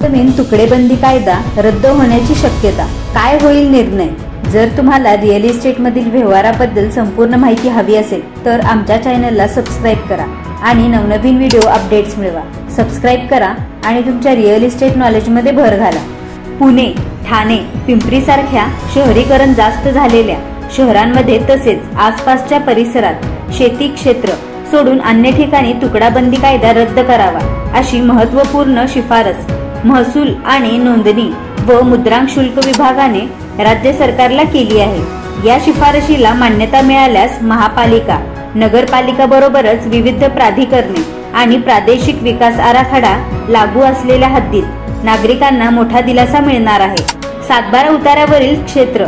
जमीन तुकडेबंदी कायदा रद्द होण्याची शक्यता, काय होईल निर्णय? जर तुम्हाला रिअल इस्टेट मधील व्यवहाराबद्दल संपूर्ण माहिती हवी असेल तर आमच्या चॅनलला सबस्क्राइब करा आणि नवनवीन व्हिडिओ अपडेट्स मिळवा। सबस्क्राइब करा आणि तुमच्या रिअल इस्टेट नॉलेज मध्ये भर घाला। पुणे, ठाणे, पिंपरी सारख्या शहरीकरण जास्त झालेल्या शहरांमध्ये तसेच आसपासच्या परिसरात शेती क्षेत्र सोडून अन्य ठिकाणी तुकडाबंदी कायदा रद्द करावा अशी महत्त्वपूर्ण शिफारस महसूल आणि नोंदणी व मुद्रांक शुल्क विभागाने राज्य सरकारला केली आहे। या शिफारशीला मान्यता मिळाल्यास महापालिका, नगरपालिका बरोबरच विविध प्राधिकरणे आणि प्रादेशिक विकास आराखडा लागू असलेल्या हद्दीत नागरिकांना मोठा दिलासा मिळणार आहे। सातबारा उतार्यावरील क्षेत्र,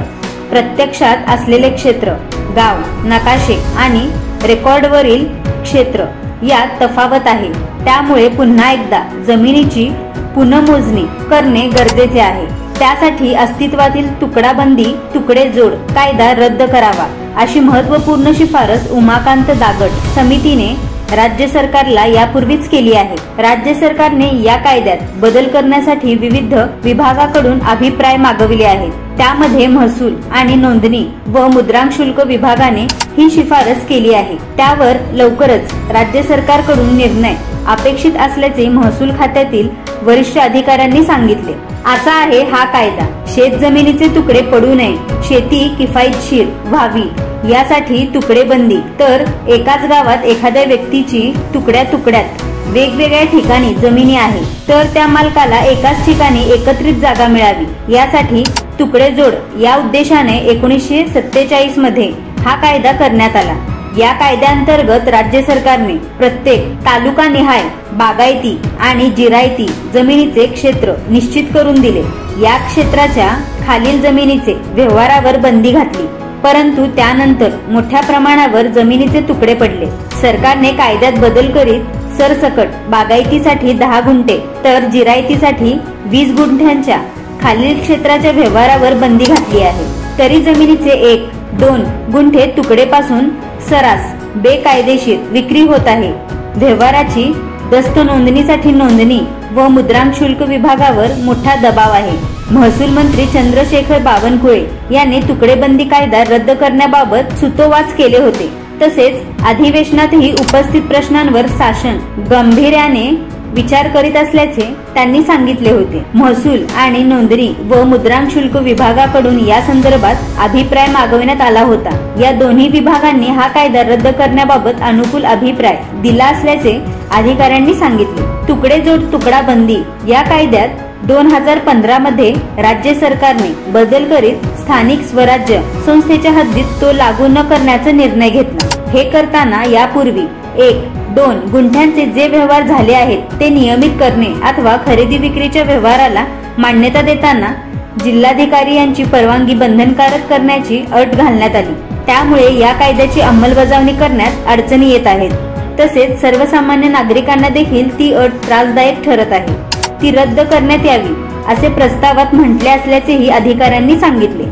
प्रत्यक्षात असलेले क्षेत्र, गाव, नकाशे आणि रेकॉर्डवरील क्षेत्र यात तफावत आहे। त्यामुळे पुन्हा एकदा जमिनीची पुनर्मोजणी करणे गरजेचे आहे। त्यासाठी अस्तित्वातील तुकडाबंदी तुकडेजोड कायदा रद्द करावा अशी महत्त्वपूर्ण शिफारस उमाकांत दागट समितीने राज्य सरकारला यापूर्वीच केली आहे। राज्य सरकारने या कायद्यात बदल करण्यासाठी विविध विभागाकडून अभिप्राय मागविले आहेत। त्यामध्ये महसूल आणि नोंदणी व मुद्रांक शुल्क विभागाने ही शिफारस केली आहे। त्यावर लवकरच राज्य सरकारकडून निर्णय अपेक्षित असल्याचे महसूल खात्यातील वरिष्ठ अधिकाऱ्यांनी सांगितले। असा आहे हा कायदा। शेत जमिनीचे तुकडे पडू नये, शेती किफायतशीर व्हावी यासाठी तुकडेबंदी, तर एकाच गावात एखाद्या व्यक्तीची तुकड्या तुकड्यात वेगवेगळ्या ठिकाणी जमिनी आहे तर त्या मालकाला एकाच ठिकाणी एकत्रित जागा मिळावी यासाठी तुकडेजोड या उद्देशाने 1947 मध्ये हा कायदा करण्यात आला। या कायद्याअंतर्गत राज्य सरकारने प्रत्येक तालुकानिहाय बागायती आणि जिरायती जमिनीचे क्षेत्र निश्चित करून दिले। या क्षेत्राच्या खालील जमिनीचे व्यवहारावर बंदी घातली, परंतु त्यानंतर मोठ्या प्रमाणावर जमिनीचे तुकडे पडले। सरकारने कायद्यात बदल करीत सरसकट बागायतीसाठी 10 गुंठे तर जिरायतीसाठी 20 गुंठ्यांच्या खालील क्षेत्राच्या व्यवहारावर बंदी घातली आहे। तरी जमिनीचे 1-2 गुंठे तुकडेपासून सरास बेकायदेशीर विक्री होत आहे। व्यवहाराची दस्त नोंदणीसाठी नोंदणी व मुद्रांक शुल्क विभागावर मोठा दबाव आहे। महसूल मंत्री चंद्रशेखर बावनकुळे यांनी तुकडेबंदी कायदा रद्द करण्याबाबत सूतोवाच केले होते। तसेच अधिवेशनातही उपस्थित प्रश्नांवर शासन गांभीर्याने विचार करीत असल्याचे त्यांनी सांगितले होते। महसूल आणि नोंदणी व मुद्रांक शुल्क विभागाकडून या संदर्भात अभिप्राय मागवण्यात आला होता। या दोन्ही विभागांनी हा कायदा रद्द करण्याबाबत अनुकूल अभिप्राय दिला असल्याचे अधिकाऱ्यांनी सांगितले। तुकडेजोड तुकडाबंदी या कायद्यात 2015 मध्ये राज्य सरकारने बदल करीत स्थानिक स्वराज्य संस्थेच्या हद्दीत तो लागू न करण्याचा निर्णय घेतला। हे करताना यापूर्वी 1-2 गुंठ्यांचे जे व्यवहार झाले आहेत ते नियमित करणे अथवा खरेदी विक्रीच्या व्यवहाराला मान्यता देताना जिल्हाधिकारी यांची परवानगी बंधनकारक करण्याची अट घालण्यात आली। त्यामुळे या कायद्याची अंमलबजावणी करण्यात अडचणी येत आहेत। तसेच सर्वसामान्य नागरिकांना देखील ती अट त्रासदायक ठरत आहे। ती रद्द करण्यात यावी असे प्रस्तावात म्हटले असल्याचेही अधिकाऱ्यांनी सांगितले।